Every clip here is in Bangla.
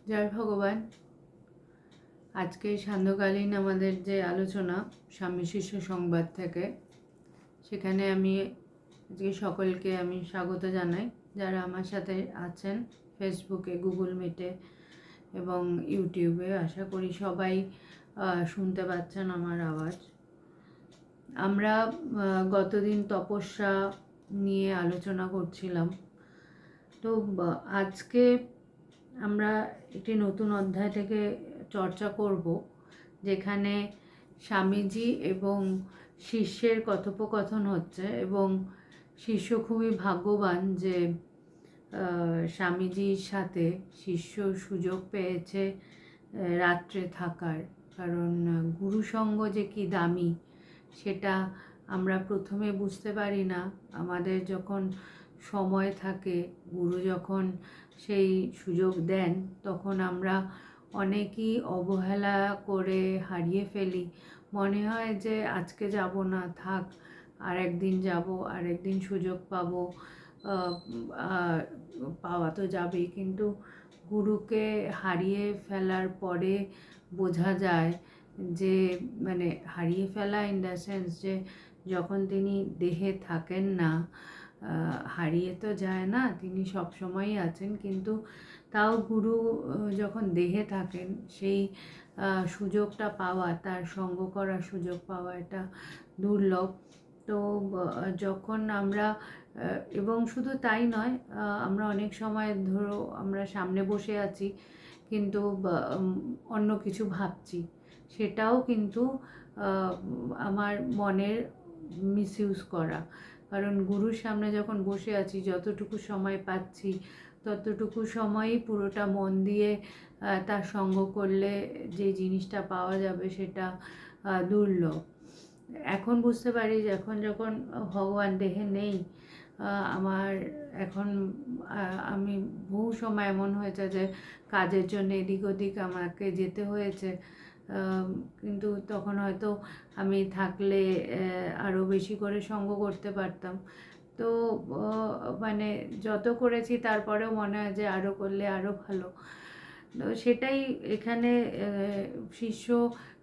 জয় ভগবান। আজকে সান্ধ্যকালীন আমাদের যে আলোচনা স্বামী শিষ্য সংবাদ থেকে, সেখানে আমি আজকে সকলকে আমি স্বাগত জানাই, যারা আমার সাথে আছেন ফেসবুকে, গুগল মিটে এবং ইউটিউবে। আশা করি সবাই শুনতে পাচ্ছেন আমার আওয়াজ। আমরা গতদিন তপস্যা নিয়ে আলোচনা করছিলাম, তো আজকে আমরা একটি নতুন অধ্যায় থেকে চর্চা করব, যেখানে স্বামীজি এবং শিষ্যের কথোপকথন হচ্ছে, এবং শিষ্য খুবই ভাগ্যবান যে স্বামীজির সাথে শিষ্য সুযোগ পেয়েছে রাত্রে থাকার। কারণ গুরুসঙ্গ যে কি দামি সেটা আমরা প্রথমে বুঝতে পারি না। আমাদের যখন সময় থাকে, গুরু যখন সেই সুযোগ দেন, তখন আমরা অনেকই অবহেলা করে হারিয়ে ফেলি। মনে হয় যে আজকে যাব না, থাক, আর একদিন যাব, আর একদিন সুযোগ পাবো, পাওয়া তো যাবেই। কিন্তু গুরুকে হারিয়ে ফেলার পরে বোঝা যায় যে মানে হারিয়ে ফেলা ইন দ্য সেন্স যে যখন তিনি দেহে থাকেন না, হারিয়ে তো যায় না, তিনি সবসময়ই আছেন, কিন্তু তাও গুরু যখন দেহে থাকেন সেই সুযোগটা পাওয়া, তার সঙ্গ করার সুযোগ পাওয়া, এটা দুর্লভ। তো যখন আমরা এবং শুধু তাই নয়, আমরা অনেক সময় ধরো আমরা সামনে বসে আছি কিন্তু অন্য কিছু ভাবছি, সেটাও কিন্তু আমার মনের মিসইউজ করা। কারণ গুরুর সামনে যখন বসে আছি, যতটুকু সময় পাচ্ছি ততটুকু সময়ই পুরোটা মন দিয়ে তার সঙ্গ করলে যে জিনিসটা পাওয়া যাবে সেটা দুর্লভ। এখন বুঝতে পারি যে এখন যখন ভগবান দেহে নেই, আমার এখন আমি বহু সময় এমন হয়েছে যে কাজের জন্য এদিক ওদিক আমাকে যেতে হয়েছে, কিন্তু তখন হয়তো আমি থাকলে আরও বেশি করে সঙ্গ করতে পারতাম। তো মানে যত করেছি তারপরেও মনে হয় যে আরও করলে আরও ভালো। তো সেটাই এখানে শিষ্য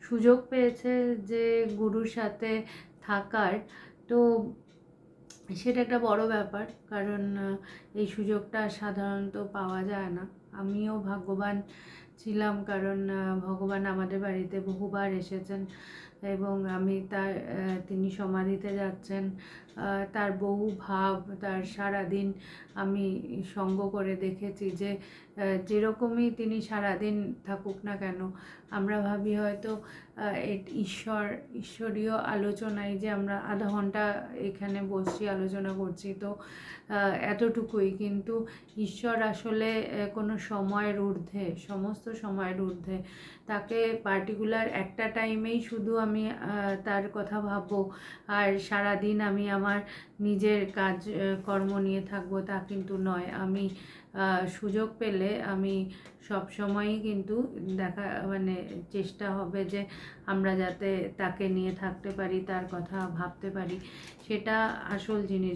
সুযোগ পেয়েছে যে গুরুর সাথে থাকার। তো সেটা একটা বড় ব্যাপার, কারণ এই সুযোগটা সাধারণত পাওয়া যায় না। আমিও ভাগ্যবান ছিলাম, কারণ ভগবান আমাদের বাড়িতে বহুবার এসেছেন, এবং আমি তার তিনি সমাধিতে যাচ্ছেন, তার বহু ভাব, তার সারাদিন আমি সঙ্গ করে দেখেছি যে যেরকমই তিনি সারাদিন থাকুক না কেন, আমরা ভাবি হয়তো ঈশ্বরীয় আলোচনায় যে আমরা আধা ঘন্টা এখানে বসছি, আলোচনা করছি, তো এতটুকুই, কিন্তু ঈশ্বর আসলে কোনো সময়ের ঊর্ধ্বে, সমস্ত সময়ের ঊর্ধ্বে। তাকে পার্টিকুলার একটা টাইমেই শুধু আমি তার কথা ভাববো আর সারাদিন আমি আমার নিজের কাজ কর্ম নিয়ে থাকবো, তা কিন্তু নয়। আমি সুযোগ পেলে আমি সব সময়ই কিন্তু মানে চেষ্টা হবে যে আমরা যাতে তাকে নিয়ে থাকতে পারি, তার কথা ভাবতে পারি। সেটা আসল জিনিস।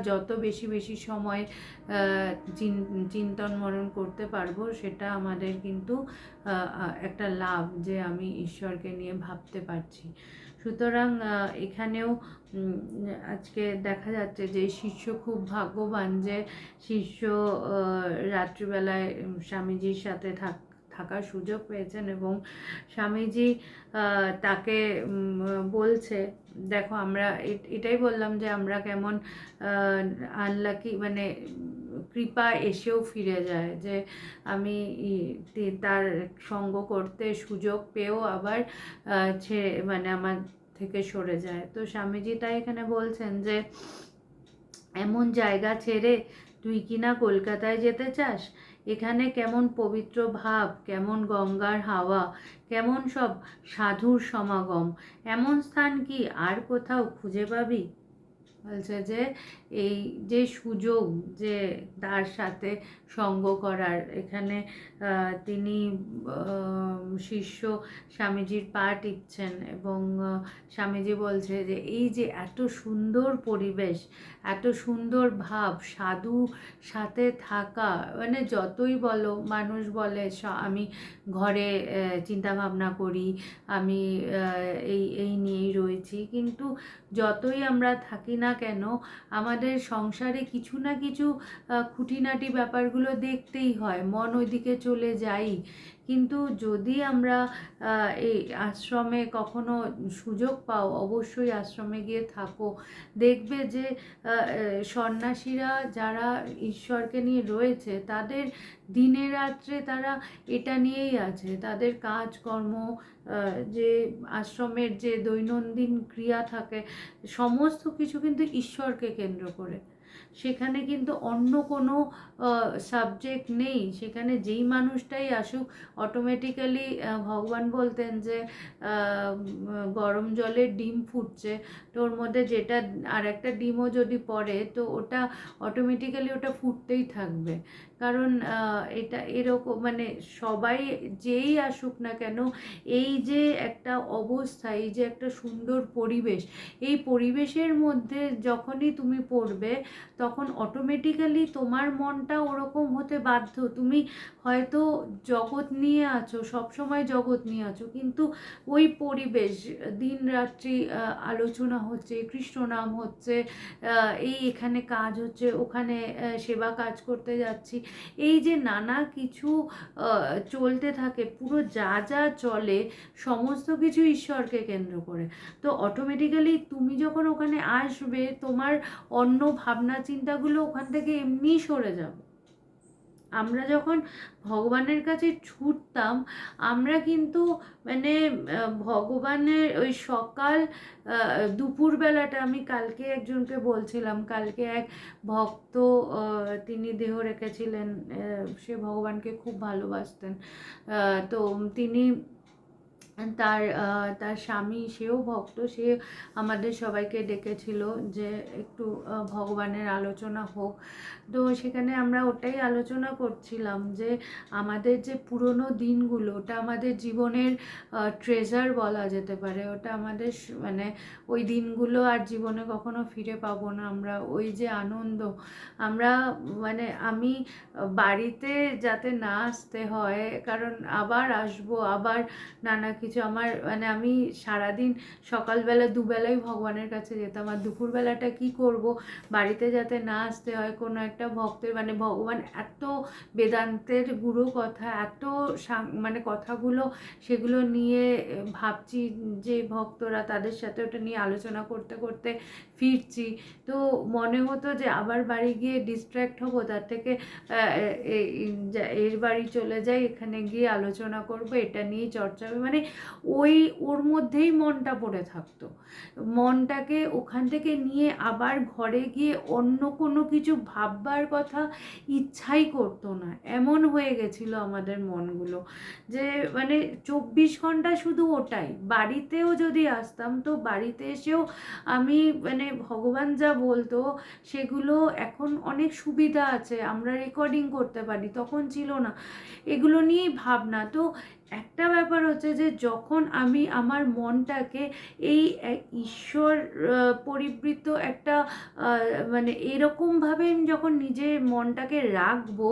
যত বেশি সময় চিন্তন মনন করতে পারবো, সেটা আমাদের কিন্তু একটা লাভ, যে আমি ঈশ্বরকে নিয়ে ভাবতে পারছি। সুতরাং এখানেও আজকে দেখা যাচ্ছে যে শিষ্য খুব ভাগ্যবান যে শিষ্য রাত্রিবেলায় স্বামীজির সাথে থাকার সুযোগ পেয়েছেন, এবং স্বামীজি তাকে বলছে, দেখো আমরা এটাই বললাম যে আমরা কেমন আনলাকি, মানে কৃপা এসেও ফিরে যায়, যে আমি তার সঙ্গ করতে সুযোগ পেয়েও আবার মানে আমার থেকে সরে যায়। তো স্বামীজি তাই এখানে বলছেন যে এমন জায়গা ছেড়ে তুই কিনা কলকাতায় যেতে চাস? এখানে কেমন পবিত্র ভাব, কেমন গঙ্গার হাওয়া, কেমন সব সাধুর সমাগম, এমন স্থান কি আর কোথাও খুঁজে পাবি? বলছে যে এই যে সুযোগ যে তার সাথে সঙ্গ করার, এখানে তিনি শিষ্য স্বামীজির পা টিপছেন এবং স্বামীজি বলছে যে এই যে এত সুন্দর পরিবেশ, এত সুন্দর ভাব, সাধু সাথে থাকা, মানে যতই বলো মানুষ বলে আমি ঘরে চিন্তা ভাবনা করি, আমি এই এই নিয়েই রয়েছি, কিন্তু যতই আমরা থাকি না কেন আমাদের সংসারে কিছু না কিছু খুঁটিনাটি ব্যাপারগুলো দেখতেই হয়, মন ওইদিকে চলে যাই। কিন্তু যদি আমরা এই আশ্রমে কখনো সুযোগ পাও, অবশ্যই আশ্রমে গিয়ে থাকো, দেখবে যে সন্ন্যাসীরা যারা ঈশ্বরকে নিয়ে রয়েছে তাদের দিনে রাত্রে তারা এটা নিয়েই আছে, তাদের কাজকর্ম, যে আশ্রমের যে দৈনন্দিন ক্রিয়া থাকে সমস্ত কিছু কিন্তু ঈশ্বরকে কেন্দ্র করে। সেখানে কিন্তু অন্য কোনো সাবজেক্ট নেই, সেখানে যেই মানুষটাই আসুক অটোমেটিক্যালি ভগবান বলতেন যে গরম জলে ডিম ফুটছে, তো ওর মধ্যে যেটা আর একটা ডিমও যদি পড়ে তো ওটা অটোমেটিক্যালি ওটা ফুটতেই থাকবে, কারণ এটা এরকম, মানে সবাই যেই আসুক না কেন এই যে একটা অবস্থা, এই যে একটা সুন্দর পরিবেশ, এই পরিবেশের মধ্যে যখনই তুমি পড়বে তখন অটোমেটিক্যালি তোমার মনটা ওরকম হতে বাধ্য। তুমি হয়তো জগৎ নিয়ে আছো, সবসময় জগৎ নিয়ে আছো, কিন্তু ওই পরিবেশ, দিন রাত্রি আলোচনা হচ্ছে, কৃষ্ণ নাম হচ্ছে, এই এখানে কাজ হচ্ছে, ওখানে সেবা কাজ করতে যাচ্ছি, এই যে নানা কিছু চলতে থাকে, পুরো যা যা চলে সমস্ত কিছু ঈশ্বরকে কেন্দ্র করে। তো অটোমেটিক্যালি তুমি যখন ওখানে আসবে তোমার অন্য ভাবনা চিন্তাগুলো ওখান থেকে এমনিই সরে যাবে। আমরা যখন ভগবানের কাছে ছুটতাম আমরা কিন্তু মানে ভগবানের ওই সকাল দুপুরবেলাটা, আমি কালকে একজনকে বলছিলাম, কালকে এক ভক্ত তিনি দেহ রেখেছিলেন, সে ভগবানকে খুব ভালোবাসতেন, তো তিনি তার তার স্বামী সেও ভক্ত, সে আমাদের সবাইকে ডেকেছিল যে একটু ভগবানের আলোচনা হোক। তো সেখানে আমরা ওটাই আলোচনা করছিলাম যে আমাদের যে পুরনো দিনগুলো, ওটা আমাদের জীবনের ট্রেজার বলা যেতে পারে, ওটা আমাদের মানে ওই দিনগুলো আর জীবনে কখনো ফিরে পাবো না আমরা। ওই যে আনন্দ আমরা, মানে আমি বাড়িতে যাতে না আসতে হয়, কারণ আবার আসবো, আবার নানা কিছু আমার, মানে আমি সারাদিন সকালবেলা দুবেলাই ভগবানের কাছে যেতাম, আর দুপুরবেলাটা কি করব, বাড়িতে যাতে না আসতে হয় কোনো একটা ভক্তের, মানে ভগবান এত বেদান্তের গুরু কথা, এত মানে কথাগুলো সেগুলো নিয়ে ভাবছি যে ভক্তরা, তাদের সাথে ওটা নিয়ে আলোচনা করতে করতে ফিরছি, তো মনে হতো যে আবার বাড়ি গিয়ে ডিস্ট্র্যাক্ট হবো, তার থেকে এর বাড়ি চলে যাই, এখানে গিয়ে আলোচনা করব, এটা নিয়েই চর্চা হবে, মানে ওর মধ্যেই মনটা পড়ে থাকতো। মনটাকে ওখান থেকে নিয়ে আবার ঘরে গিয়ে অন্য কোনো কিছু ভাববার কথা ইচ্ছাই করতো না, এমন হয়ে গেছিলো আমাদের মনগুলো যে মানে 24 ঘন্টা শুধু ওটাই। বাড়িতেও যদি আসতাম তো বাড়িতে এসেও আমি, মানে ভগবান যা বলতো সেগুলো, এখন অনেক সুবিধা আছে, আমরা রেকর্ডিং করতে পারি, তখন ছিল না, এগুলো নিয়েই ভাবনা। তো একটা ব্যাপার হচ্ছে যে যখন আমি আমার মনটাকে এই ঈশ্বর পরিবৃত একটা মানে এরকমভাবে আমি যখন নিজের মনটাকে রাখবো,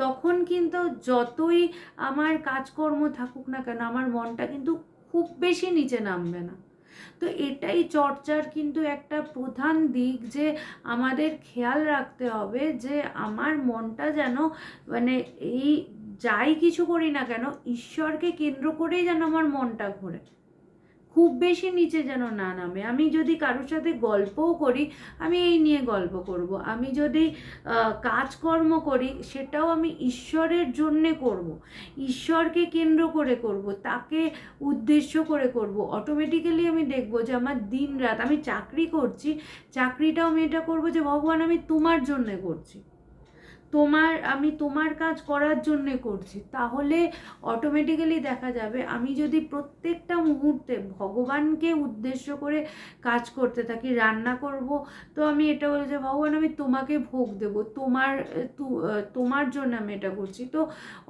তখন কিন্তু যতই আমার কাজকর্ম থাকুক না কেন আমার মনটা কিন্তু খুব বেশি নিচে নামবে না। তো এটাই চর্চার কিন্তু একটা প্রধান দিক, যে আমাদের খেয়াল রাখতে হবে যে আমার মনটা যেন, মানে এই যাই কিছু করি না কেন ঈশ্বরকে কেন্দ্র করেই যেন আমার মনটা ঘোরে, খুব বেশি নিচে যেন না নামে। আমি যদি কারোর সাথে গল্পও করি আমি এই নিয়ে গল্প করব, আমি যদি কাজকর্ম করি সেটাও আমি ঈশ্বরের জন্যে করব, ঈশ্বরকে কেন্দ্র করে করব, তাকে উদ্দেশ্য করে করব। অটোমেটিক্যালি আমি দেখব যে আমার দিন রাত, আমি চাকরি করছি, চাকরিটাও আমি এটা করবো যে ভগবান আমি তোমার জন্যে করছি। আমি তোমার কাজ করার জন্যে করছি, তাহলে অটোমেটিক্যালি দেখা যাবে আমি যদি প্রত্যেকটা মুহূর্তে ভগবানকে উদ্দেশ্য করে কাজ করতে থাকি, রান্না করব তো আমি এটা বলি যে ভগবান আমি তোমাকে ভোগ দেবো, তোমার জন্য আমি এটা করছি, তো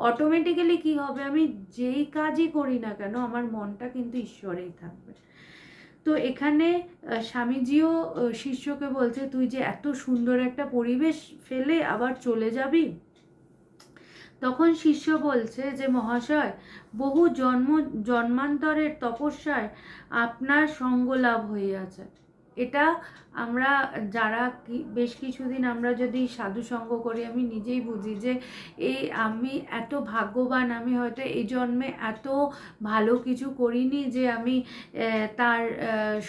অটোমেটিক্যালি কি হবে, আমি যেই কাজই করি না কেন আমার মনটা কিন্তু ঈশ্বরেই থাকবে। তো এখানে স্বামীজিও শিষ্যকে বলছে তুই যে এত সুন্দর একটা পরিবেশ ফেলে আবার চলে যাবি। তখন শিষ্য বলছে যে মহাশয়, বহু জন্মান্তরের তপস্যায় আপনার সঙ্গ লাভ হইয়াছে। এটা আমরা যারা বেশ কিছুদিন আমরা যদি সাধু সঙ্গ করি, আমি নিজেই বুঝি যে আমি এত ভাগ্যবান, আমি হয়তো এই জন্মে এত ভালো কিছু করিনি যে আমি তার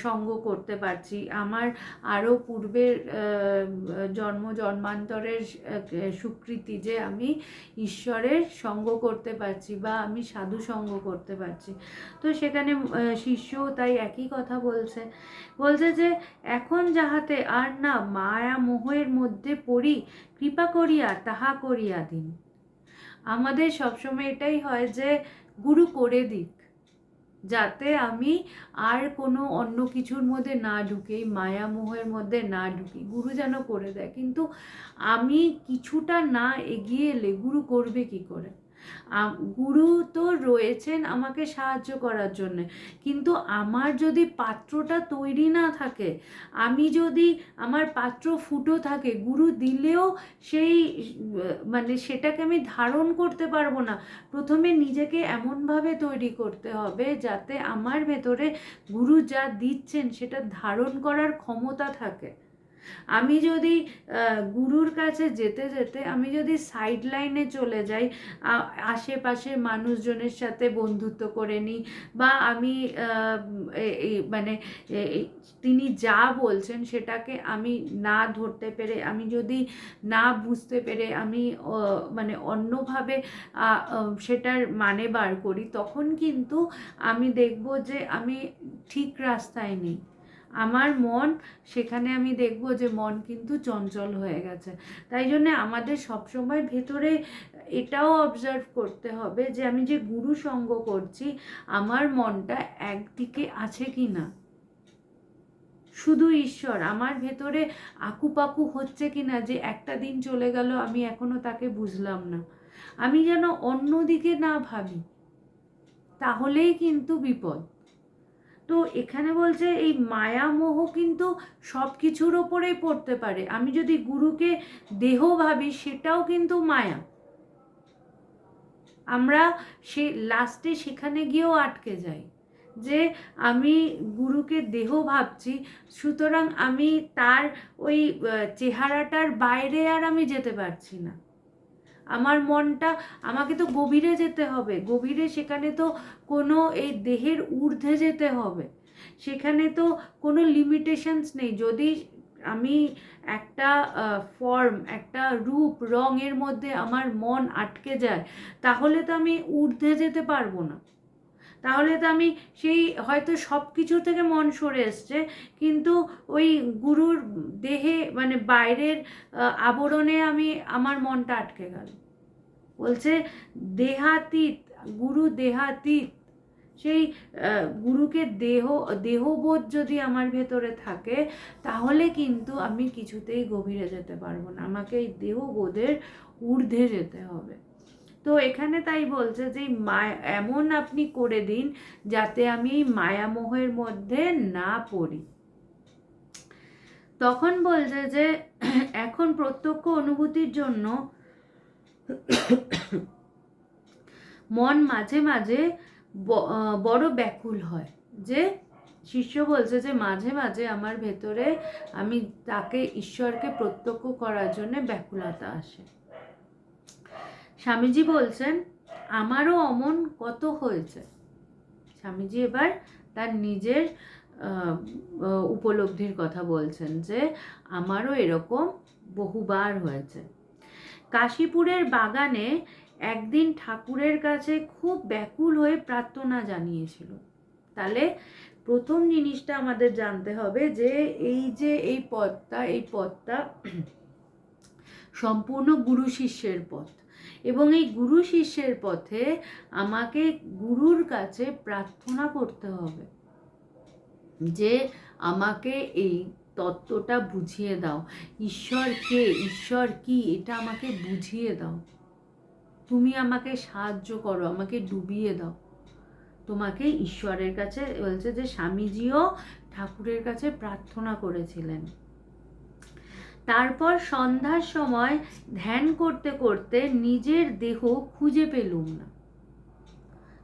সঙ্গ করতে পারছি। আমার আরও পূর্বের জন্মান্তরের স্বীকৃতি যে আমি ঈশ্বরের সঙ্গ করতে পারছি বা আমি সাধু সঙ্গ করতে পারছি। তো সেখানে শিষ্যও তাই একই কথা বলছে যে এখন যাহাতে আর না মায়া মোহের মধ্যে পড়ি, কৃপা করিয়া তাহা করিয়া দিন। আমাদের সবসময় এটাই হয় যে গুরু করে দিক, যাতে আমি আর কোনো অন্য কিছুর মধ্যে না ঢুকি, মায়া মোহের মধ্যে না ঢুকি, গুরু যেন করে দেয়। কিন্তু আমি কিছুটা না এগিয়ে এলে গুরু করবে কি করে? গুরু তো রয়েছেন আমাকে সাহায্য করার জন্য, কিন্তু আমার যদি পাত্রটা তৈরি না থাকে, আমি যদি আমার পাত্র ফুটো থাকে, গুরু দিলেও সেই সেটাকে আমি ধারণ করতে পারবো না। প্রথমে নিজেকে এমনভাবে তৈরি করতে হবে যাতে আমার ভেতরে গুরু যা দিচ্ছেন সেটা ধারণ করার ক্ষমতা থাকে। আমি যদি গুরুর কাছে যেতে যেতে আমি যদি সাইড লাইনে চলে যাই, আশেপাশের মানুষজনের সাথে বন্ধুত্ব করে নিই, বা আমি তিনি যা বলছেন সেটাকে আমি না ধরতে পেরে, আমি যদি না বুঝতে পেরে আমি অন্যভাবে সেটার মানে বার করি, তখন কিন্তু আমি দেখব যে আমি ঠিক রাস্তায় নেই। আমার মন, সেখানে আমি দেখব যে মন কিন্তু চঞ্চল হয়ে গেছে। তাই জন্য আমাদের সবসময় ভেতরে এটাও অবজার্ভ করতে হবে যে আমি যে গুরু সঙ্গ করছি, আমার মনটা একদিকে আছে কি না, শুধু ঈশ্বর আমার ভেতরে আকুপাকু হচ্ছে কি না, যে একটা দিন চলে গেল আমি এখনো তাকে বুঝলাম না, আমি যেন অন্যদিকে না ভাবি, তাহলেই কিন্তু বিপদ। তো এখানে বলছে এই মায়া মোহ কিন্তু সব কিছুর ওপরেই পড়তে পারে। আমি যদি গুরুকে দেহ ভাবি, সেটাও কিন্তু মায়া। আমরা লাস্টে সেখানে গিয়েও আটকে যাই যে আমি গুরুকে দেহ ভাবছি, সুতরাং আমি তার ওই চেহারাটার বাইরে আর আমি যেতে পারছি না। আমার মনটা, আমাকে তো গভীরে যেতে হবে, গভীরে, সেখানে তো কোনো এই দেহের ঊর্ধ্বে যেতে হবে, সেখানে তো কোনো লিমিটেশনস নেই। যদি আমি একটা ফর্ম, একটা রূপ, রঙের মধ্যে আমার মন আটকে যায়, তাহলে তো আমি ঊর্ধ্বে যেতে পারবো না। তাহলে তো আমি সেই হয়তো সব কিছু থেকে মন সরে এসছে, কিন্তু ওই গুরুর দেহে বাইরের আবরণে আমার মনটা আটকে গেল। বলছে দেহাতীত, গুরু দেহাতীত, সেই গুরুকে দেহবোধ যদি আমার ভেতরে থাকে, তাহলে কিন্তু আমি কিছুতেই গভীরে যেতে পারবো না, আমাকে এই দেহবোধের ঊর্ধ্বে যেতে হবে। তো এখানে তাই বলছে যে এমন আপনি করে দিন যাতে আমি মায়ামোহের মধ্যে না পড়ি। তখন বলছে যে এখন প্রত্যক্ষ অনুভূতির জন্য মন মাঝে মাঝে বড় ব্যাকুল হয়। যে শিষ্য বলছে যে মাঝে মাঝে আমার ভেতরে আমি তাকে, ঈশ্বরকে প্রত্যক্ষ করার জন্য ব্যাকুলতা আসে। স্বামীজি বলছেন আমারও অমন কত হয়েছে। স্বামীজি এবার তার নিজের উপলব্ধির কথা বলছেন যে আমারও এরকম বহুবার হয়েছে। কাশীপুরের বাগানে একদিন ঠাকুরের কাছে খুব ব্যাকুল হয়ে প্রার্থনা জানিয়েছিল। তাহলে প্রথম জিনিসটা আমাদের জানতে হবে যে এই পথটা সম্পূর্ণ গুরু শিষ্যের পথ। এবং এই গুরু শিষ্যের পথে আমাকে গুরুর কাছে প্রার্থনা করতে হবে যে আমাকে এই তত্ত্বটা বুঝিয়ে দাও, ঈশ্বর কে, ঈশ্বর কি, এটা আমাকে বুঝিয়ে দাও, তুমি আমাকে সাহায্য করো, আমাকে ডুবিয়ে দাও। তোমাকে ঈশ্বরের কাছে বলছে যে স্বামীজিও ঠাকুরের কাছে প্রার্থনা করেছিলেন। তারপর সন্ধ্যার সময় ধ্যান করতে করতে নিজের দেহ খুঁজে পেলুম না।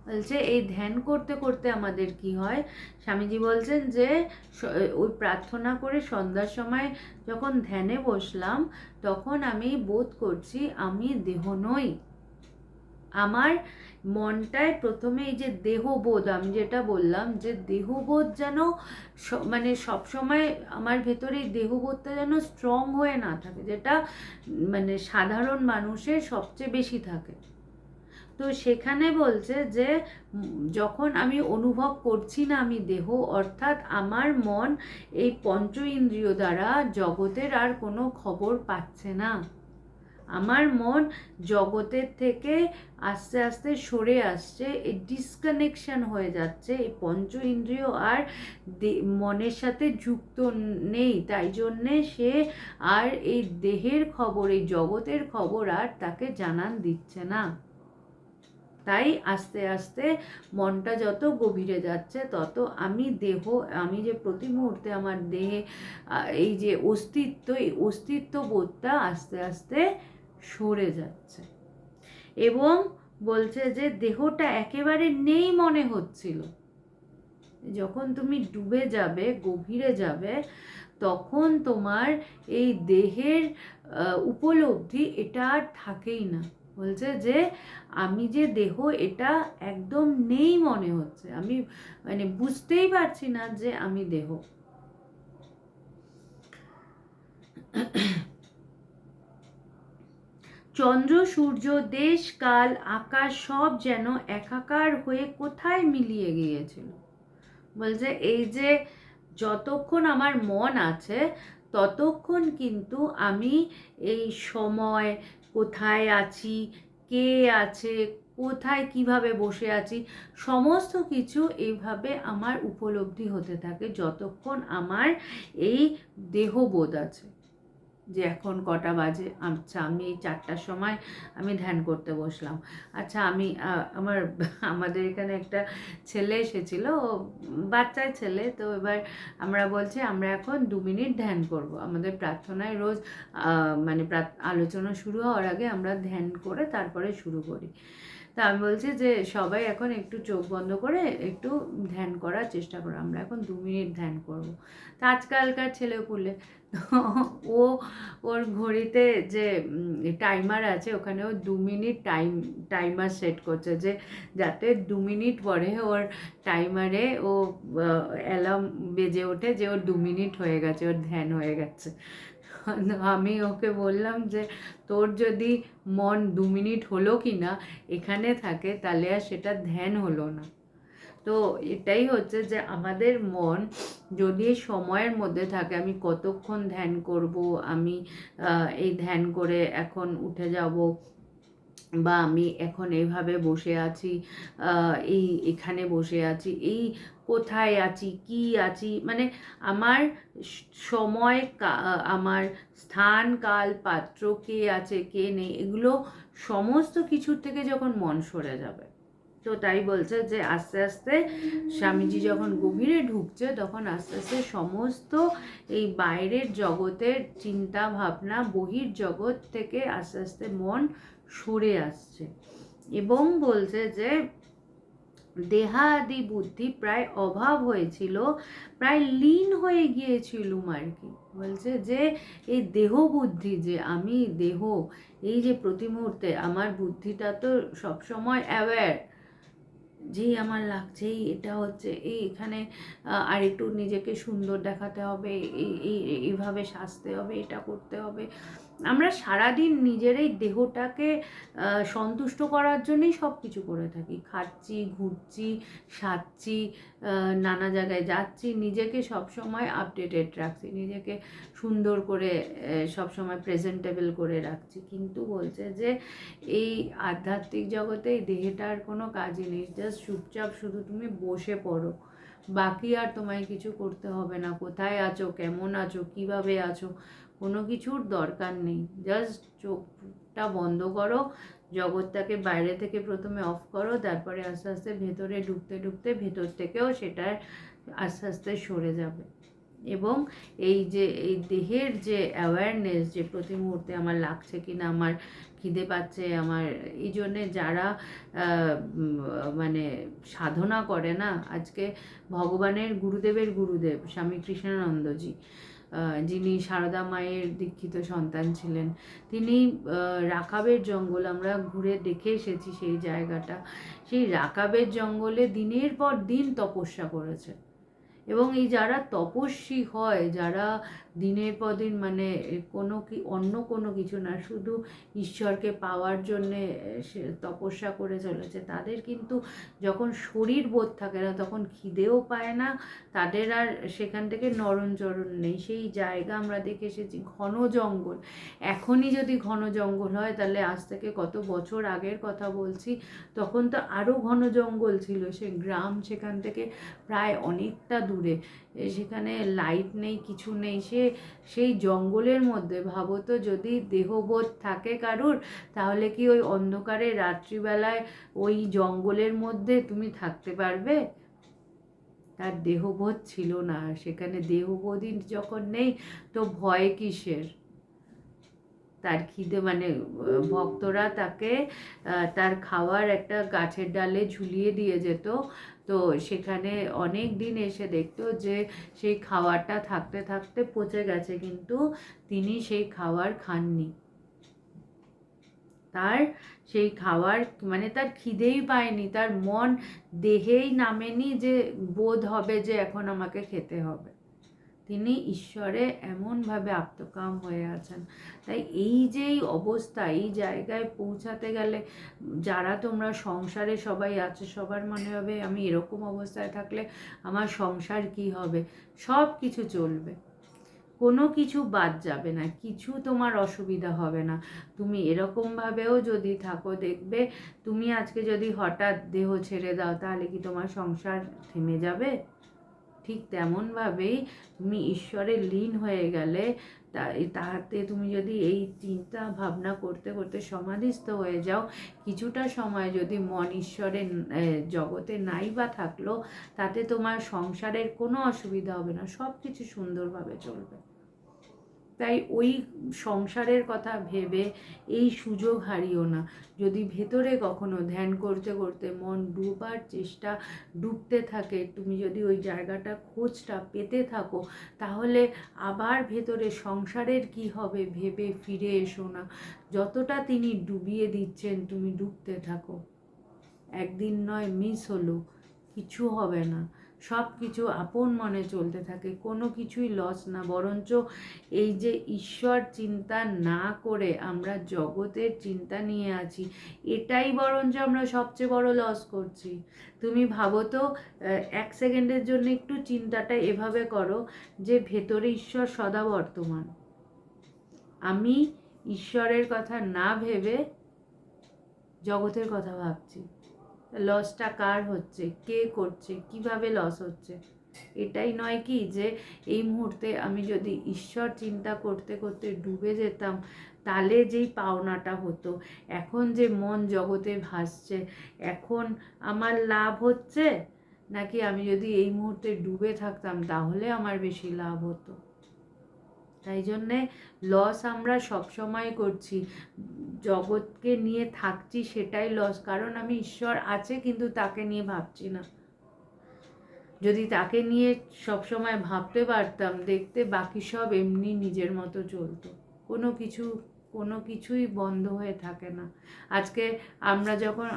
বলছে এই ধ্যান করতে করতে আমাদের কি হয়, স্বামীজি বলছেন যে ওই প্রার্থনা করে সন্ধ্যার সময় যখন ধ্যানে বসলাম তখন আমি বোধ করছি আমি দেহ নই। আমার মনটায় প্রথমে এই যে দেহবোধ, আমি যেটা বললাম যে দেহবোধ যেন মানে সবসময় আমার ভেতরে এই দেহবোধটা যেন স্ট্রং হয়ে না থাকে, যেটা মানে সাধারণ মানুষের সবচেয়ে বেশি থাকে। তো সেখানে বলছে যে যখন আমি অনুভব করছি না আমি দেহ, অর্থাৎ আমার মন এই পঞ্চ ইন্দ্রিয় দ্বারা জগতের আর কোনো খবর পাচ্ছে না, আমার মন জগতের থেকে আস্তে আস্তে সরে আসছে, এই ডিসকানেকশন হয়ে যাচ্ছে, এই পঞ্চ ইন্দ্রিয় আর মনের সাথে যুক্ত নেই, তাই জন্যে সে আর এই দেহের খবর, এই জগতের খবর আর তাকে জানান দিচ্ছে না। তাই আস্তে আস্তে মনটা যত গভীরে যাচ্ছে তত আমি দেহ, আমি যে প্রতি মুহূর্তে আমার দেহে এই যে অস্তিত্ব, এই অস্তিত্ব বোধটা আস্তে আস্তে সরে যাচ্ছে। এবং বলছে যে দেহটা একেবারে নেই মনে হচ্ছিল। যখন তুমি ডুবে যাবে, গভীরে যাবে, তখন তোমার এই দেহের উপলব্ধি এটা আর থাকেই না। বলছে যে আমি যে দেহ এটা একদম নেই মনে হচ্ছে, আমি মানে বুঝতেই পারছি না যে আমি দেহ। চন্দ্র সূর্য দেশ কাল আকাশ সব যেন একাকার হয়ে কোথায় মিলিয়ে গিয়েছিল। বলছে এই যে যতক্ষণ আমার মন আছে ততক্ষণ কিন্তু আমি এই সময়, কোথায় আছি, কে আছে, কোথায় কিভাবে বসে আছি, সমস্ত কিছু এইভাবে আমার উপলব্ধি হতে থাকে যতক্ষণ আমার এই দেহবোধ আছে। যে এখন কটা বাজে, আচ্ছা আমি এই 4টার সময় আমি ধ্যান করতে বসলাম। আচ্ছা আমি আমাদের এখানে একটা ছেলে এসেছিল, বাচ্চার ছেলে, তো এবার আমরা বলছি আমরা এখন 2 মিনিট ধ্যান করব। আমাদের প্রার্থনায় রোজ মানে আলোচনা শুরু হওয়ার আগে আমরা ধ্যান করে তারপরে শুরু করি। তা আমি বলছি যে সবাই এখন একটু চোখ বন্ধ করে একটু ধ্যান করার চেষ্টা করো, আমরা এখন 2 মিনিট ধ্যান করব। তা আজকালকার ছেলেপুলে ও ওর ঘড়িতে যে টাইমার আছে ওখানে ও 2 মিনিট টাইমার সেট করছে, যে যাতে 2 মিনিট পরে ওর টাইমারে ও অ্যালার্ম বেজে ওঠে যে ওর 2 মিনিট হয়ে গেছে, ওর ধ্যান হয়ে গেছে। আমি ওকে বললাম যে তোর যদি মন 2 মিনিট হলো কি না এখানে থাকে তাহলে আর সেটা ধ্যান হলো না। তো এটাই হচ্ছে যে আমাদের মন যদি সময়ের মধ্যে থাকে, আমি কতক্ষণ ধ্যান করব, আমি এই ধ্যান করে এখন উঠে যাব, বা আমি এখন এইভাবে বসে আছি, এখানে বসে আছি, এই কোথায় আছি, কি আছি, মানে আমার সময়, আমার স্থান, কাল, পাত্র, কে আছে কে নেই, এগুলো সমস্ত কিছুর থেকে যখন মন সরে যাবে, তো তাই বলছে যে আস্তে আস্তে স্বামীজি যখন গভীরে ঢুকছে তখন আস্তে আস্তে সমস্ত এই বাইরের জগতের চিন্তা ভাবনা, বহির জগৎ থেকে আস্তে আস্তে মন সরে আসছে। এবং বলছে যে দেহাদি বুদ্ধি প্রায় অভাব হয়েছিল, প্রায় লীন হয়ে গিয়েছিলুম আর কি। বলছে যে এই দেহ বুদ্ধি, যে আমি দেহ, এই যে প্রতি মুহূর্তে আমার বুদ্ধিটা তো সবসময় অ্যাওয়্যার, যেই আমার লাগছে এটা হচ্ছে, এখানে আর একটু নিজেকে সুন্দর দেখাতে হবে, এইভাবে সাজতে হবে, এটা করতে হবে, আমরা সারাদিন নিজের এই দেহটাকে সন্তুষ্ট করার জন্যই সব কিছু করে থাকি, খাচ্ছি, ঘুরছি, সাজছি, নানা জায়গায় যাচ্ছি, নিজেকে সবসময় আপডেটেড রাখছি, নিজেকে সুন্দর করে সবসময় প্রেজেন্টেবল করে রাখছি। কিন্তু বলছে যে এই আধ্যাত্মিক জগতে এই দেহটার কোনো কাজই নেই, জাস্ট চুপচাপ শুধু তুমি বসে পড়ো, বাকি আর তোমায় কিছু করতে হবে না। কোথায় আছো, কেমন আছো, কিভাবে আছো, কোনো কিছুর দরকার নেই। জাস্ট চোখটা বন্ধ করো, জগৎটাকে বাইরে থেকে প্রথমে অফ করো, তারপরে আস্তে আস্তে ভেতরে ঢুকতে ঢুকতে ভেতর থেকেও সেটা আস্তে আস্তে সরে যাবে। এবং এই দেহের যে অ্যাওয়ারনেস, যে প্রতি মুহূর্তে আমার লাগছে কি না, আমার খিদে পাচ্ছে, আমার এই জন্যে যারা মানে সাধনা করে না, আজকে ভগবানের গুরুদেবের গুরুদেব স্বামী কৃষ্ণানন্দজি, যিনি সারদা মায়ের দীক্ষিত সন্তান ছিলেন, তিনি রাকাবের জঙ্গল, আমরা ঘুরে দেখে এসেছি সেই জায়গাটা, সেই রাকাবের জঙ্গলে দিনের পর দিন তপস্যা করেছে। এবং এই যারা তপস্বী হয়, যারা দিনের পর দিন মানে অন্য কোনো কিছু না, শুধু ঈশ্বরকে পাওয়ার জন্যে সে তপস্যা করে চলেছে, তাদের কিন্তু যখন শরীর বোধ থাকে না, তখন খিদেও পায় না, তাদের আর সেখান থেকে নরণচরণ নেই। সেই জায়গা আমরা দেখে এসেছি, ঘন জঙ্গল। এখনই যদি ঘন জঙ্গল হয়, তাহলে আজ থেকে কত বছর আগের কথা বলছি, তখন তো আরও ঘন জঙ্গল ছিল। সে গ্রাম সেখান থেকে প্রায় অনেকটা দূরে, সেখানে লাইট নেই, কিছু নেই, সেই জঙ্গলের মধ্যে। ভাবো তো, যদি দেহবোধ থাকে কারুর, তাহলে কি ওই অন্ধকারে রাত্রিবেলায় ওই জঙ্গলের মধ্যে তুমি থাকতে পারবে? তার দেহবোধ ছিল না, সেখানে দেহবোধই যখন নেই তো ভয় কিসের? তার খিদে মানে ভক্তরা তাকে তার খাওয়ার একটা গাছের ডালে ঝুলিয়ে দিয়ে যেত, তো সেখানে অনেক দিন এসে দেখতো যে সেই খাওয়ারটা থাকতে থাকতে পচে গেছে, কিন্তু তিনি সেই খাবার খাননি। তার সেই খাওয়ার মানে তার খিদেই পায়নি, তার মন দেহেই নামেনি যে বোধ হবে যে এখন আমাকে খেতে হবে। তিনি ঈশ্বরে এমনভাবে আত্মকাম হয়ে আছেন। তাই এই যে অবস্থা, এই জায়গায় পৌঁছাতে গেলে, যারা তোমরা সংসারে সবাই আছো, সবার মনে হবে আমি এরকম অবস্থায় থাকলে আমার সংসার কি হবে। সব কিছু চলবে, কোনো কিছু বাদ যাবে না, কিছু তোমার অসুবিধা হবে না। তুমি এরকমভাবেও যদি থাকো, দেখবে তুমি আজকে যদি হঠাৎ দেহ ছেড়ে দাও, তাহলে কি তোমার সংসার থেমে যাবে? ঠিক তেমনভাবেই তুমি ঈশ্বরে লীন হয়ে গেলে, তাতে তুমি যদি এই চিন্তা ভাবনা করতে করতে সমাধিস্থ হয়ে যাও, কিছুটা সময় যদি মন ঈশ্বরের জগতে নাই বা থাকলো, তাতে তোমার সংসারের কোনো অসুবিধা হবে না, সব কিছু সুন্দরভাবে চলবে। তাই ওই সংসারের কথা ভেবে এই সুযোগ হারিও না। যদি ভেতরে কখনো ধ্যান করতে করতে মন ডুবতে থাকে, তুমি যদি ওই জায়গাটা খোঁজটা পেতে থাকো, তাহলে আবার ভেতরে সংসারের কি হবে ভেবে ফিরে এসো না। যতটা তিনি ডুবিয়ে দিচ্ছেন, তুমি ডুবতে থাকো। একদিন নয় মিস হলো, কিছু হবে না, সব কিছু আপন মনে চলতে থাকে, কোনো কিছুই লস না। বরঞ্চ এই যে ঈশ্বর চিন্তা না করে আমরা জগতের চিন্তা নিয়ে আছি, এটাই বরঞ্চ আমরা সবচেয়ে বড় লস করছি। তুমি ভাবো তো, 1 সেকেন্ডের জন্য একটু চিন্তাটা এভাবে করো যে ভেতরে ঈশ্বর সদা বর্তমান, আমি ঈশ্বরের কথা না ভেবে জগতের কথা ভাবছি। লসটা কার হচ্ছে, কে করছে, কিভাবে লস হচ্ছে? এটাই নয় কি যে এই মুহূর্তে আমি যদি ঈশ্বর চিন্তা করতে করতে ডুবে যেতাম, তাহলে যেই পাওনাটা হতো, এখন যে মন জগতে ভাসছে, এখন আমার লাভ হচ্ছে, নাকি আমি যদি এই মুহূর্তে ডুবে থাকতাম তাহলে আমার বেশি লাভ হতো? তাই জন্যে লস আমরা সবসময় করছি, জগৎকে নিয়ে থাকছি সেটাই লস, কারণ আমি ঈশ্বর আছে কিন্তু তাকে নিয়ে ভাবছি না। যদি তাকে নিয়ে সবসময় ভাবতে পারতাম, দেখতে বাকি সব এমনি নিজের মতো চলতো, কোনো কিছু কোনো কিছুই বন্ধ হয়ে থাকে না। আজকে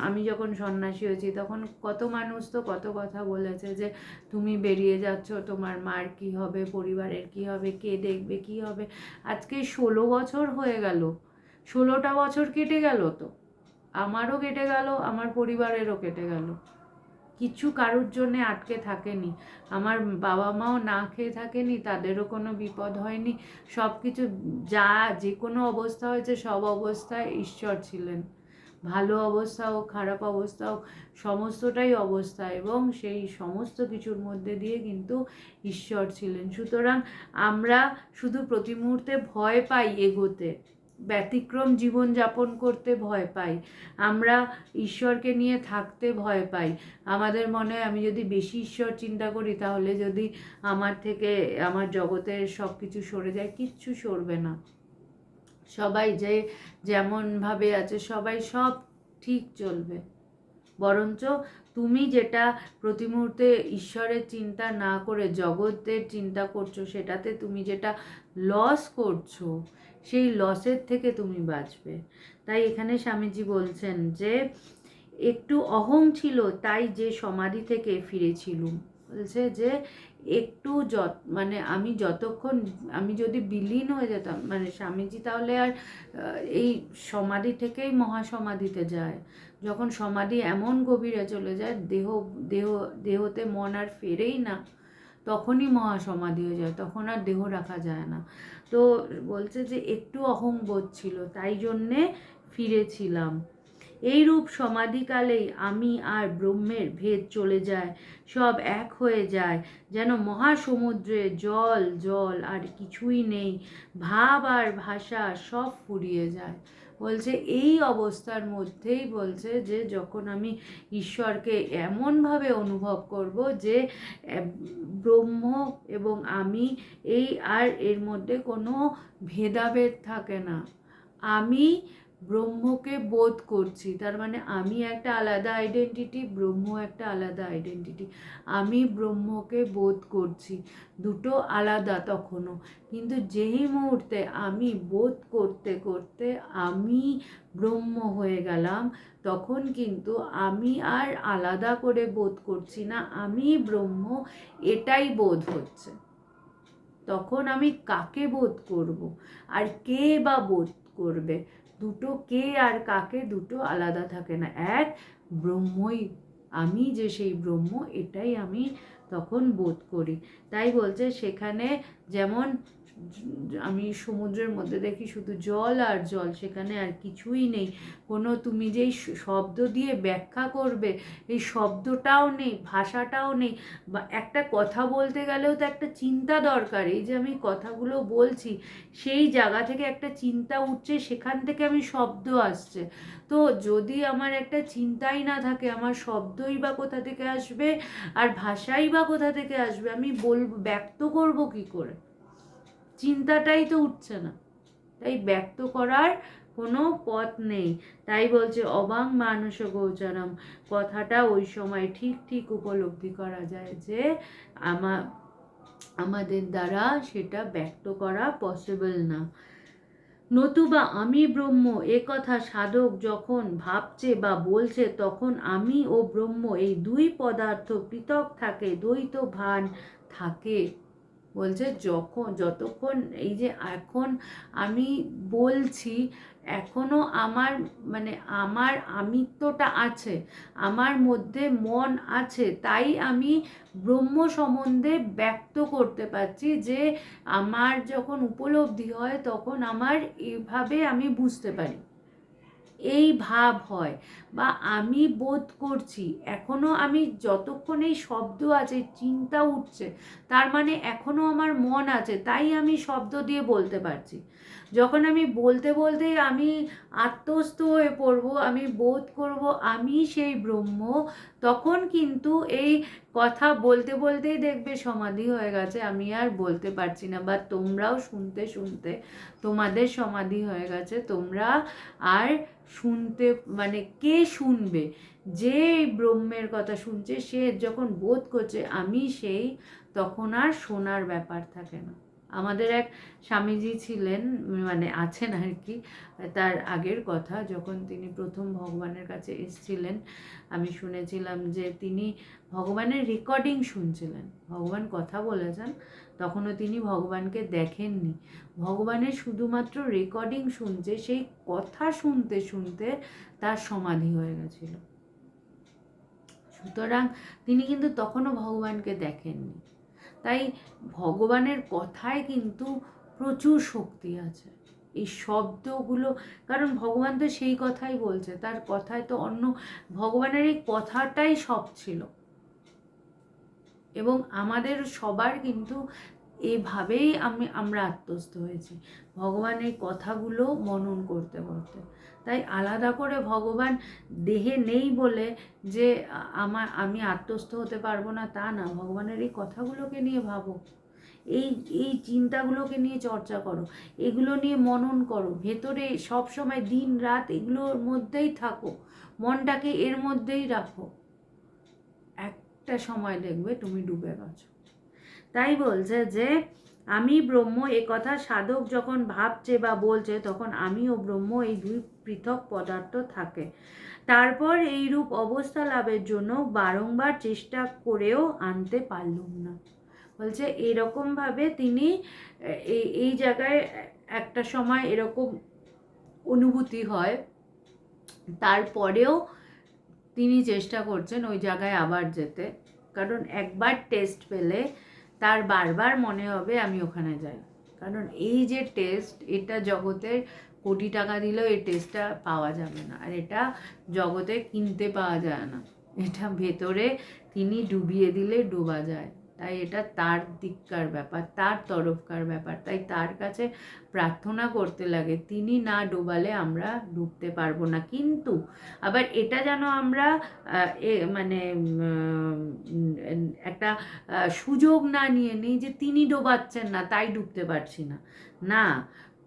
আমি যখন সন্ন্যাসী হয়েছি তখন কত মানুষ তো কত কথা বলেছে যে তুমি বেরিয়ে যাচ্ছ, তোমার মার কি হবে, পরিবারের কি হবে, কে দেখবে, কি হবে। আজকে 16 বছর হয়ে গেল, 16টা বছর কেটে গেল, তো আমারও কেটে গেল, আমার পরিবারেরও কেটে গেল। কিছু কারোর জন্যে আটকে থাকেনি, আমার বাবা মাও না খেয়ে থাকেনি, তাদেরও কোনো বিপদ হয়নি। সব কিছু যে কোনো অবস্থা হয়েছে, সব অবস্থায় ঈশ্বর ছিলেন। ভালো অবস্থা হোক, খারাপ অবস্থা হোক, সমস্তটাই অবস্থা, এবং সেই সমস্ত কিছুর মধ্যে দিয়ে কিন্তু ঈশ্বর ছিলেন। সুতরাং আমরা শুধু প্রতি মুহূর্তে ভয় পাই এগোতে, ব্যতিক্রম জীবনযাপন করতে ভয় পাই, আমরা ঈশ্বরকে নিয়ে থাকতে ভয় পাই। আমাদের মনে হয় আমি যদি বেশি ঈশ্বর চিন্তা করি তাহলে যদি আমার থেকে আমার জগতের সব কিছু সরে যায়, কিচ্ছু সরবে না। সবাই যেমনভাবে আছে সবাই সব ঠিক চলবে। বরঞ্চ তুমি যেটা প্রতি মুহূর্তে ঈশ্বরের চিন্তা না করে জগতের চিন্তা করছো, সেটাতে তুমি যেটা লস করছো, সেই লসের থেকে তুমি বাঁচবে। তাই এখানে স্বামীজি বলছেন যে একটু অহং ছিল, তাই যে সমাধি থেকে ফিরেছিলুম। বলছে যে একটু মানে আমি যদি বিলীন হয়ে যেতাম, মানে স্বামীজি তাহলে আর এই সমাধি থেকেই মহাসমাধিতে যায়। যখন সমাধি এমন গভীরে চলে যায়, দেহতে মন আর ফেরেই না, তখনই মহাসমাধি হয়ে যায়, তখন আর দেহ রাখা যায় না। তো বলছে যে একটু অহংবোধ ছিল, তাই জন্যে ফিরেছিলাম। এইরূপ সমাধিকালেই আমি আর ব্রহ্মের ভেদ চলে যায়, সব এক হয়ে যায়, যেন মহাসমুদ্রে জল জল আর কিছুই নেই, ভাব আর ভাষা সব ফুরিয়ে যায়। বলছে এই অবস্থার মধ্যেই বলছে যে যখন আমি ঈশ্বরকে এমনভাবে অনুভব করব যে ব্রহ্ম এবং আমি এর মধ্যে কোনো ভেদাভেদ থাকে না। আমি ব্রহ্মকে বোধ করছি, তার মানে আমি একটা আলাদা আইডেন্টিটি, ব্রহ্ম একটা আলাদা আইডেন্টিটি। আমি ব্রহ্মকে বোধ করছি, দুটো আলাদা তখনও, কিন্তু যেই মুহূর্তে আমি বোধ করতে করতে আমি ব্রহ্ম হয়ে গেলাম, তখন কিন্তু আমি আর আলাদা করে বোধ করছি না, আমি ব্রহ্ম, এটাই বোধ হচ্ছে। তখন আমি কাকে বোধ করব, আর কে বা বোধ করবে? দুটো কে আর কাকে, দুটো আলাদা থাকে না, এক ব্রহ্মই। আমি যে সেই ব্রহ্ম, এটাই আমি তখন বোধ করি। তাই বলছে সেখানে যেমন আমি সমুদ্রের মধ্যে দেখি শুধু জল আর জল, সেখানে আর কিছুই নেই, কোনো তুমি যেই শব্দ দিয়ে ব্যাখ্যা করবে এই শব্দটাও নেই, ভাষাটাও নেই, বা একটা কথা বলতে গেলেও তো একটা চিন্তা দরকার। এই যে আমি কথাগুলো বলছি, সেই জায়গা থেকে একটা চিন্তা উঠছে, সেখান থেকে আমি শব্দ আসছে। তো যদি আমার একটা চিন্তাই না থাকে, আমার শব্দই বা কোথা থেকে আসবে, আর ভাষাই বা কোথা থেকে আসবে? আমি ব্যক্ত করব কি করে? চিন্তাটাই তো উঠছে না, তাই ব্যক্ত করার কোনো পথ নেই। তাই বলছে অবাং মানস গোচরম, কথাটা ওই সময় ঠিক ঠিক উপলব্ধি করা যায় যে আমাদের দ্বারা সেটা ব্যক্ত করা পসিবল না। নতুবা আমি ব্রহ্ম এ কথা সাধক যখন ভাবছে বা বলছে, তখন আমি ও ব্রহ্ম এই দুই পদার্থ পৃথক থাকে, দ্বৈত ভান থাকে। বলছে যতক্ষণ এই যে এখন আমি বলছি, এখনো আমার আমিত্বটা আছে, আমার মধ্যে মন আছে, তাই আমি ব্রহ্ম সম্বন্ধে ব্যক্ত করতে পারছি, যে আমার যখন উপলব্ধি হয় তখন আমার এভাবে আমি বুঝতে পারি, এই ভাব হয়, বা আমি বোধ করছি। এখনো আমি যতক্ষণ এই শব্দ আছে, চিন্তা উঠছে, তার মানে এখনো আমার মন আছে, তাই আমি শব্দ দিয়ে বলতে পারছি। যখন আমি বলতে বলতে আমি আত্মস্থ হয়ে পড়ব, আমি বোধ করব আমি সেই ব্রহ্ম, তখন কিন্তু এই কথা বলতে বলতেই দেখবে সমাধি হয়ে গেছে, আমি আর বলতে পারছি না, বা তোমরাও শুনতে শুনতে তোমাদের সমাধি হয়ে গেছে, তোমরা আর শুনতে, মানে কে শুনবে? যে ব্রহ্মের কথা শুনছে, সে যখন বোধ করছে আমি সেই, তখন আর শোনার ব্যাপার থাকে না, আমাদের এক স্বামীজি ছিলেন, মানে আছেন আর কি, তার আগের কথা, যখন তিনি প্রথম ভগবানের কাছে এসেছিলেন, আমি শুনেছিলাম যে তিনি ভগবানের রেকর্ডিং শুনছিলেন। ভগবান কথা বলেছেন, তখনও তিনি ভগবানকে দেখেননি, ভগবানের শুধুমাত্র রেকর্ডিং শুনছে, সেই কথা শুনতে শুনতে তার সমাধি হয়ে গেছিল। সুতরাং তিনি কিন্তু তখনও ভগবানকে দেখেননি। তাই ভগবানের কথায় কিন্তু প্রচুর শক্তি আছে, এই শব্দগুলো, কারণ ভগবান তো সেই কথাই বলছে, তার কথায় তো অন্য, ভগবানের এই কথাটাই সব ছিল। এবং আমাদের সবার কিন্তু এভাবেই আমরা আত্মস্থ হয়েছি, ভগবান এই কথাগুলো মনন করতে করতে। তাই আলাদা করে ভগবান দেহে নেই বলে যে আমি আত্মস্থ হতে পারবো না তা না, ভগবানের এই কথাগুলোকে নিয়ে ভাবো, এই এই চিন্তাগুলোকে নিয়ে চর্চা করো, এগুলো নিয়ে মনন করো, ভেতরে সব সময় দিন রাত এগুলোর মধ্যেই থাকো, মনটাকে এর মধ্যেই রাখো, একটা সময় দেখবে তুমি ডুবে গেছো। তাই বলছে যে আমি ব্রহ্ম, এ কথা সাধক যখন ভাবছে বা বলছে, তখন আমি ও ব্রহ্ম এই দুই পৃথক পদার্থ থাকে। তারপর এই রূপ অবস্থা লাভের জন্য বারংবার চেষ্টা করেও আনতে পারলুম না। বলছে এরকমভাবে তিনি এই জায়গায় একটা সময় এরকম অনুভূতি হয়, তারপরেও তিনি চেষ্টা করছেন ওই জায়গায় আবার যেতে, কারণ একবার টেস্ট পেলে তার বারবার মনে হবে আমি ওখানে যাই। কারণ এই যে টেস্ট, এটা জগতের কোটি টাকা দিলেও এই টেস্টটা পাওয়া যাবে না, আর এটা জগতে কিনতে পাওয়া যায় না, এটা ভেতরে তিনি ডুবিয়ে দিলে ডোবা যায়। তাই এটা তার দিককার ব্যাপার, তার তরফকার ব্যাপার, তাই তার কাছে প্রার্থনা করতে লাগে, তিনি না ডোবালে আমরা ডুবতে পারবো না। কিন্তু আবার এটা যেন আমরা মানে একটা সুযোগ না নিয়ে নিই যে তিনি ডোবাচ্ছেন না তাই ডুবতে পারছি না, না,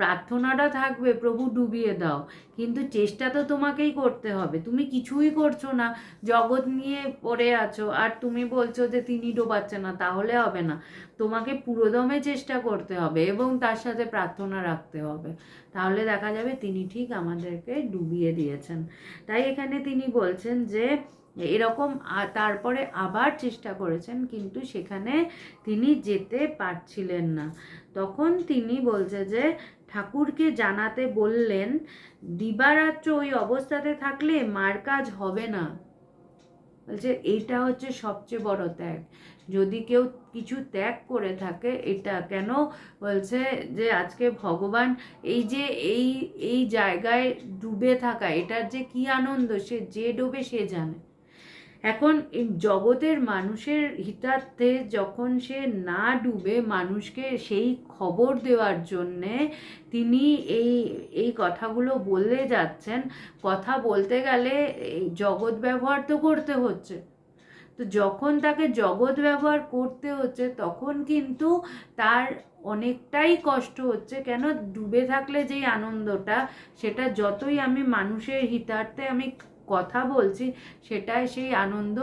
প্রার্থনাটা থাকবে প্রভু ডুবিয়ে দাও, কিন্তু চেষ্টা তো তোমাকেই করতে হবে। তুমি কিছুই করছো না, জগৎ নিয়ে পড়ে আছো, আর তুমি বলছো যে তিনি ডোবাচ্ছেন না, তাহলে হবে না, তোমাকে পুরোদমে চেষ্টা করতে হবে এবং তার সাথে প্রার্থনা রাখতে হবে, তাহলে দেখা যাবে তিনি ঠিক আমাদেরকে ডুবিয়ে দিয়েছেন। তাই এখানে তিনি বলছেন যে এরকম তারপরে আবার চেষ্টা করেছেন, কিন্তু সেখানে তিনি যেতে পারছিলেন না। তখন তিনি বলছে যে ঠাকুরকে জানাতে বললেন, দিবারাত্র ওই অবস্থাতে থাকলে মার কাজ হবে না। বলছে এইটা হচ্ছে সবচেয়ে বড় ত্যাগ, যদি কেউ কিছু ত্যাগ করে থাকে এটা কেন, বলছে যে আজকে ভগবান এই যে এই জায়গায় ডুবে থাকা, এটার যে কি আনন্দ, সে যে ডুবে সে জানে। এখন এই জগতের মানুষের হিতার্থে যখন সে না ডুবে মানুষকে সেই খবর দেওয়ার জন্যে তিনি এই কথাগুলো বলে যাচ্ছেন। কথা বলতে গেলে এই জগৎ ব্যবহার তো করতে হচ্ছে, তো যখন তাকে জগৎ ব্যবহার করতে হচ্ছে তখন কিন্তু তার অনেকটাই কষ্ট হচ্ছে। কেন, ডুবে থাকলে যেই আনন্দটা, সেটা যতই আমি মানুষের হিতার্থে আমি কথা বলছি, সেটাই সেই আনন্দ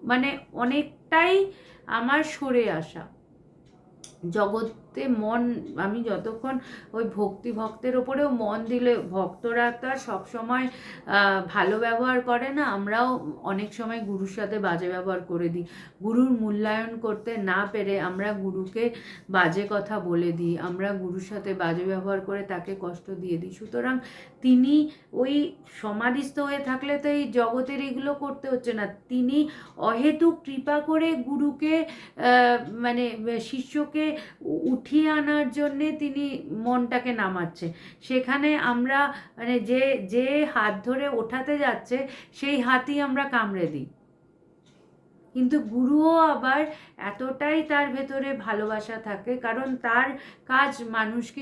মানে অনেকটাই আমার সরে আসা। জগতে মন, আমি যতক্ষণ ওই ভক্তের ওপরেও মন দিলে, ভক্তরা তো আর সবসময় ভালো ব্যবহার করে না, আমরাও অনেক সময় গুরুর সাথে বাজে ব্যবহার করে দিই, গুরুর মূল্যায়ন করতে না পেরে আমরা গুরুকে বাজে কথা বলে দিই, আমরা গুরুর সাথে বাজে ব্যবহার করে তাকে কষ্ট দিয়ে দিই। সুতরাং তিনি ওই সমাধিস্থ হয়ে থাকলে তো এই জগতের এগুলো করতে হচ্ছে না, তিনি অহেতুক কৃপা করে গুরুকে মানে শিষ্যকে উঠিয়ে আনার জন্যে তিনি মনটাকে নামাচ্ছে। সেখানে আমরা মানে যে হাত ধরে ওঠাতে যাচ্ছে সেই হাতই আমরা কামড়ে দিই। কিন্তু গুরুও আবার এতটাই তার ভেতরে ভালোবাসা থাকে, কারণ তার কাজ মানুষকে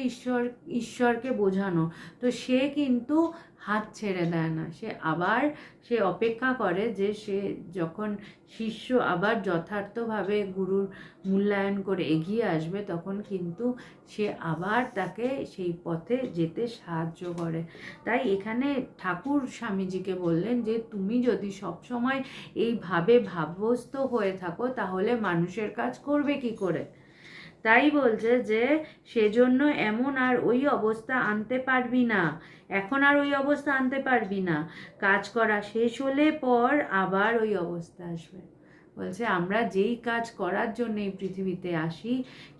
ঈশ্বরকে বোঝানো, তো সে কিন্তু হাত ছেড়ে দেয় না, সে অপেক্ষা করে যে সে যখন শিষ্য আবার যথার্থভাবে গুরুর মূল্যায়ন করে এগিয়ে আসবে, তখন কিন্তু সে আবার তাকে সেই পথে যেতে সাহায্য করে। তাই এখানে ঠাকুর স্বামীজিকে বললেন যে তুমি যদি সবসময় এইভাবে ভাবগ্রস্ত হয়ে থাকো তাহলে মানুষের কাজ করবে কি করে। তাই বলছে যে সেজন্য এমন আর ওই অবস্থা আনতে পারবি না, এখন আর ওই অবস্থা আনতে পারবি না, কাজ করা শেষ হলে পর আবার ওই অবস্থা আসবে। বলছে আমরা যেই কাজ করার জন্য এই পৃথিবীতে আসি,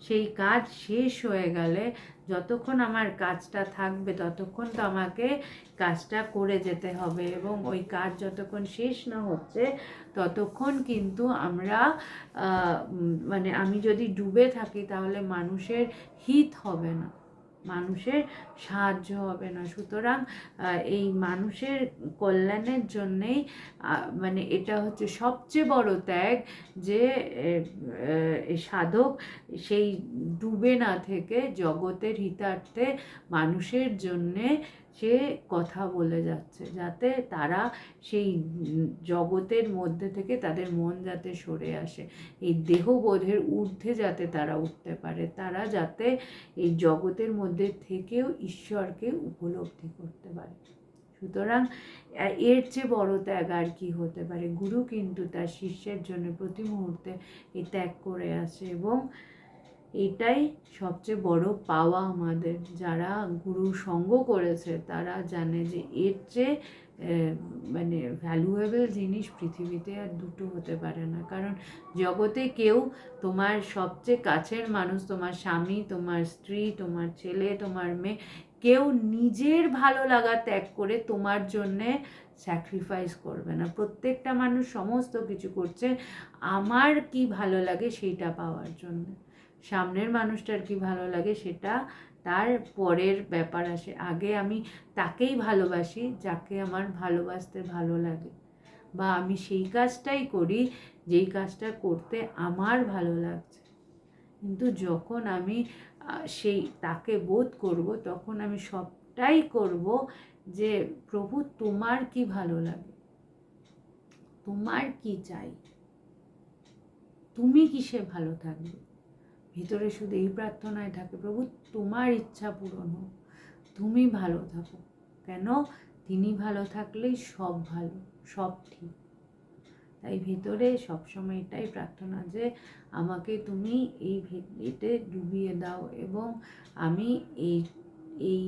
সেই কাজ শেষ হয়ে গেলে যতক্ষণ আমার কাজটা থাকবে ততক্ষণ তো আমাকে কাজটা করে যেতে হবে, এবং ওই কাজ যতক্ষণ শেষ না হচ্ছে ততক্ষণ কিন্তু আমরা মানে আমি যদি ডুবে থাকি তাহলে মানুষের হিত হবে না, মানুষের সাহায্য হবে না। সুতরাং এই মানুষের কল্যাণের জন্যেই মানে এটা হচ্ছে সবচেয়ে বড় ত্যাগ, যে সাধক সেই ডুবে না থেকে জগতের হিতার্থে মানুষের জন্যে সে কথা বলে যাচ্ছে, যাতে তারা সেই জগতের মধ্যে থেকে তাদের মন যাতে সরে আসে, এই দেহবোধের ঊর্ধ্বে যাতে তারা উঠতে পারে, তারা যাতে এই জগতের মধ্যে থেকেও ঈশ্বরকে উপলব্ধি করতে পারে। সুতরাং এর চেয়ে বড় ত্যাগ আর কি হতে পারে। গুরু কিন্তু তার শিষ্যের জন্য প্রতি মুহূর্তে এই ত্যাগ করে আছে, এবং এটাই সবচেয়ে বড় পাওয়া আমাদের। যারা গুরু সঙ্গ করেছে তারা জানে যে এর চেয়ে মানে ভ্যালুয়েবল জিনিস পৃথিবীতে আর দুটো হতে পারে না। কারণ জগতে কেউ তোমার সবচেয়ে কাছের মানুষ, তোমার স্বামী, তোমার স্ত্রী, তোমার ছেলে, তোমার মেয়ে, কেউ নিজের ভালো লাগা ত্যাগ করে তোমার জন্যে স্যাক্রিফাইস করবে না। প্রত্যেকটা মানুষ সমস্ত কিছু করছে আমার কি ভালো লাগে সেইটা পাওয়ার জন্য। সামনের মানুষটার কি ভালো লাগে সেটা তার পরের ব্যাপার আসে, আগে আমি তাকেই ভালোবাসি যাকে আমার ভালোবাসতে ভালো লাগে, বা আমি সেই কাজটাই করি যেই কাজটা করতে আমার ভালো লাগছে। কিন্তু যখন আমি সেই তাকে বোধ করব, তখন আমি সবটাই করব যে প্রভু তোমার কি ভালো লাগে, তোমার কি চাই, তুমি কিসে ভালো থাকবে। ভিতরে শুধু এই প্রার্থনায় থাকে, প্রভু তোমার ইচ্ছা পূরণ হোক, তুমি ভালো থাকো। কেন? তিনি ভালো থাকলেই সব ভালো, সব ঠিক। তাই ভিতরে সবসময় এটাই প্রার্থনা যে আমাকে তুমি এতে ডুবিয়ে দাও, এবং আমি এই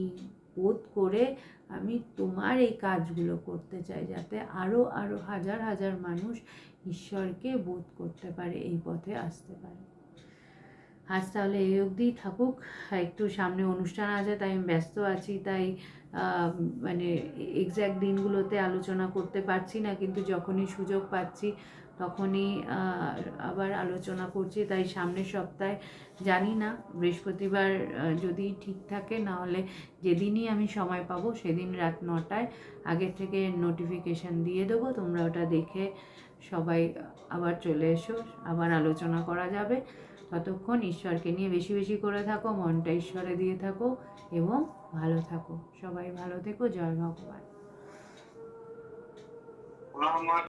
বোধ করে আমি তোমার এই কাজগুলো করতে চাই, যাতে আরও আরও হাজার হাজার মানুষ ঈশ্বরকে বোধ করতে পারে, এই পথে আসতে পারে। আজ তাহলে এই অবধিই থাকুক। একটু সামনে অনুষ্ঠান আছে, তাই আমি ব্যস্ত আছি, তাই মানে এক্স্যাক্ট দিনগুলোতে আলোচনা করতে পারছি না, কিন্তু যখনই সুযোগ পাচ্ছি তখনই আবার আলোচনা করছি। তাই সামনের সপ্তাহে জানি না, বৃহস্পতিবার যদি ঠিক থাকে, না হলে যেদিনই আমি সময় পাবো সেদিন রাত 9টায় আগের থেকে নোটিফিকেশান দিয়ে দেবো, তোমরা ওটা দেখে সবাই আবার চলে এসো, আবার আলোচনা করা যাবে। ততক্ষণ ঈশ্বরকে নিয়ে বেশি বেশি করে থাকো, মনটা ঈশ্বরে দিয়ে থাকো, এবং ভালো থাকো। সবাই ভালো থেকো। জয় ভগবান।